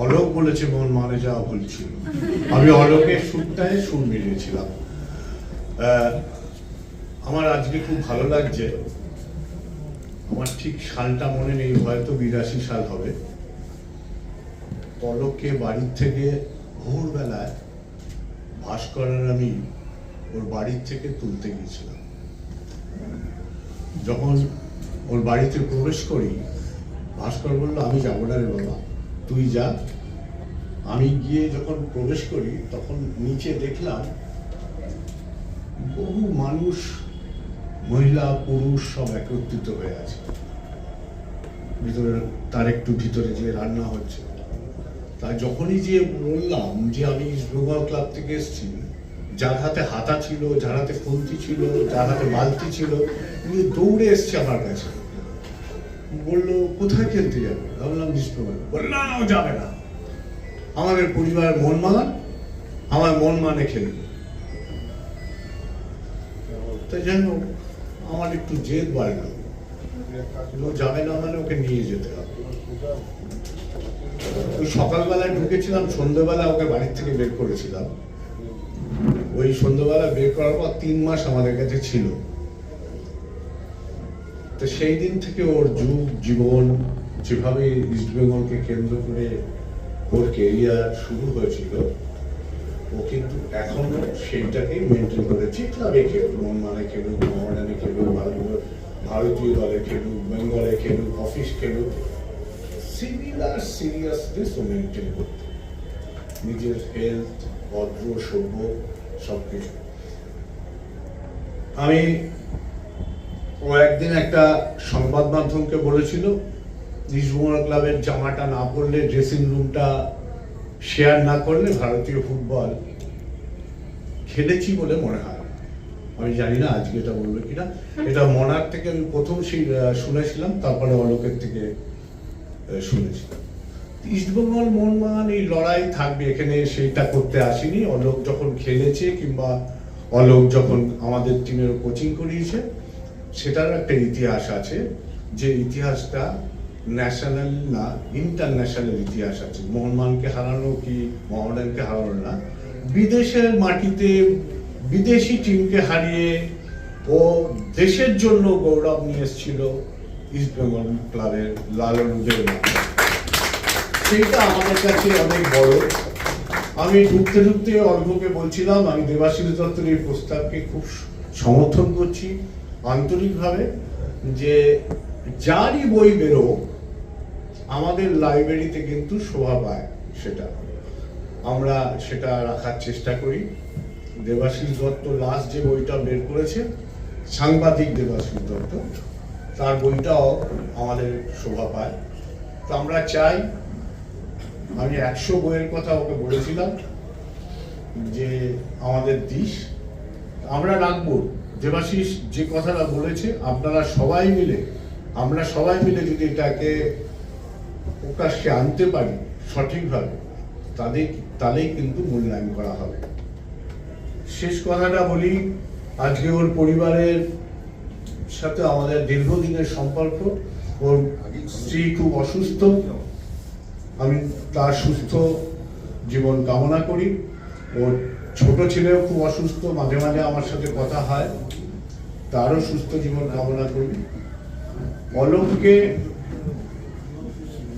অলোক বলেছে মন মানে যাওয়া ভুল ছিল। আমি অলোকের সুরটায় সুর মিলিয়েছিলাম। আমার আজকে খুব ভালো লাগছে। আমার ঠিক সালটা মনে নেই, হয়তো 82 সাল হবে। অলোককে বাড়ির থেকে ভোরবেলায় ভাস্কর আর আমি ওর বাড়ির থেকে তুলতে গিয়েছিলাম। যখন ওর বাড়িতে প্রবেশ করি, ভাস্কর বললো, আমি যাবো না রে বাবা, তুই যা। আমি গিয়ে যখন প্রবেশ করি তখন নিচে দেখলাম বহু মানুষ, মহিলা পুরুষ সব একত্রিত হয়ে আছে। ভিতরে তার একটু ভিতরে যে রান্না হচ্ছে, তা যখনই যে বললাম যে আমি ইস্টবেঙ্গল ক্লাব থেকে এসেছি, যার হাতে হাতা ছিল, যার হাতে খুন্তি ছিল, যার হাতে বালতি ছিল, উনি দৌড়ে এসছে আমার কাছে। বললো, কোথায় খেলতে যাবে? বললাম ইস্টবেঙ্গল। বললাম যাবে না, আমাদের পরিবার মন মান, আমার মন মানে খেলবে। তো যেন আমার একটু জেদ বাড়লো, যাবে না মানে ওকে নিয়ে যেতে হবে। ওই সকালবেলায় ঢুকেছিলাম, সন্ধ্যেবেলা ওকে বাড়ির থেকে বের করেছিলাম। ওই সন্ধ্যেবেলা বের করার পর 3 মাস আমাদের কাছে ছিল। তো সেই দিন থেকে ওর যুগ জীবন যেভাবে ইস্টবেঙ্গলকে কেন্দ্র করে ওর কেরিয়ার শুরু হয়েছিল, ও কিন্তু এখনো সেইটাকেই মেনটেন করেছে। ক্লাবে খেলুক, মন মানে খেলুক, মোহামেডানে খেলুক, ভারতীয় দলে খেলুক, বেঙ্গলে খেলুক, অফিস খেলুক, সিমিলার সিরিয়াসনেস ও মেনটেন করতে, নিজের হেলথ, ভদ্র সভ্য সবকিছু। ও একদিন একটা সংবাদ মাধ্যমকে বলেছিল, ইস্টবেঙ্গল ক্লাবের জামাটা না পরলে, ড্রেসিং রুমটা শেয়ার না করলে ভারতীয় ফুটবল খেলেছি বলে মনে হয়। আমি জানি না আজকে এটা বলবে কিনা। এটা মনার থেকে আমি প্রথম শুনেছিলাম, তারপরে অলোকের থেকে শুনেছি। ইস্টবেঙ্গল মোহনবাগান এই লড়াই থাকবে, এখানে সেইটা করতে আসেনি। অলোক যখন খেলেছে কিংবা অলোক যখন আমাদের টিমের কোচিং করিয়েছে, সেটার একটা ইতিহাস আছে, যে ইতিহাসটা ন্যাশনাল না ইন্টারন্যাশনাল ইতিহাস আছে। মোহনবাগানকে হারানো কি মোহামেডানকে হারানো না, বিদেশের মাটিতে বিদেশি টিমকে হারিয়ে ও দেশের জন্য গৌরব নিয়ে এসেছিল ইস্টবেঙ্গল ক্লাবের লালন উদয়। সেইটা আমাদের কাছে অনেক বড়। আমি ঢুকতে ঢুকতে অর্ঘ্যকে বলছিলাম, আমি দেবাশিস দত্তের এই প্রস্তাবকে খুব সমর্থন করছি আন্তরিকভাবে, যে যারই বই বেরো আমাদের লাইব্রেরিতে কিন্তু শোভা পায়, সেটা আমরা সেটা রাখার চেষ্টা করি। দেবাশিস দত্ত লাস্ট যে বইটা বের করেছে, সাংবাদিক দেবাশিস দত্ত, তার বইটাও আমাদের শোভা পায়। তো আমরা চাই, আমি 100 বইয়ের কথা ওকে বলেছিলাম যে আমাদের দিস আমরা রাখবো। দেবাশিস যে কথাটা বলেছে, আপনারা সবাই মিলে, আমরা সবাই মিলে যদি এটাকে প্রকাশ্যে আনতে পারি সঠিকভাবে, তাহলেই কিন্তু মূল্যায়ন করা হবে। শেষ কথাটা বলি, আজকে ওর পরিবারের সাথে আমাদের দীর্ঘদিনের সম্পর্ক। ওর স্ত্রী খুব অসুস্থ, আমি তার সুস্থ জীবন কামনা করি। ওর ছোট ছেলেও খুব অসুস্থ, মাঝে মাঝে আমার সাথে কথা হয়, তারও সুস্থ জীবন কামনা করি। অলোককে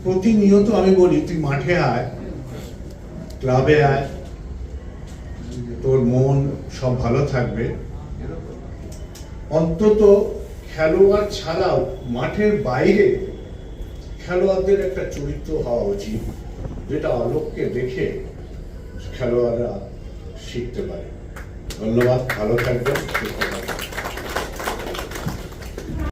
প্রতিনিয়ত আমি বলি, তুই মাঠে আয়, ক্লাবে আয়, তোর মন সব ভালো থাকবে। অন্তত খেলোয়াড় ছাড়াও মাঠের বাইরে খেলোয়াড়দের একটা চরিত্র হওয়া উচিত, যেটা অলোককে দেখে খেলোয়াড়রা শিখতে পারে। ধন্যবাদ, ভালো থাকবেন।